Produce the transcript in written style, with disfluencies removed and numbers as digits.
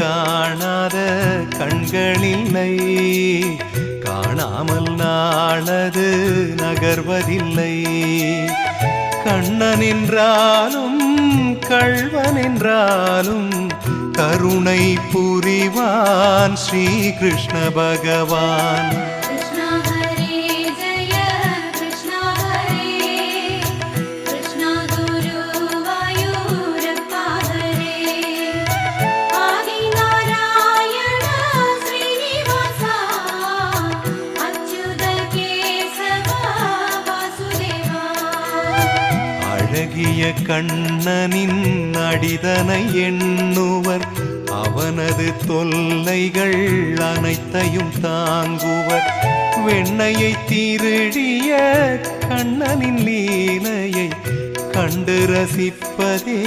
காணாத கண்களில்லை, காணாமல் நாளது நகர்வதில்லை. கண்ணன் என்றாலும் கள்வன் என்றாலும் கருணை புரிவான் ஸ்ரீ கிருஷ்ண பகவான். அழகிய கண்ணனின் அடிதனை எண்ணுவர், அவனது தொல்லைகள் அனைத்தையும் தாங்குவர். வெண்ணையை திருடிய கண்ணனின் லீலையை கண்டு ரசிப்பதே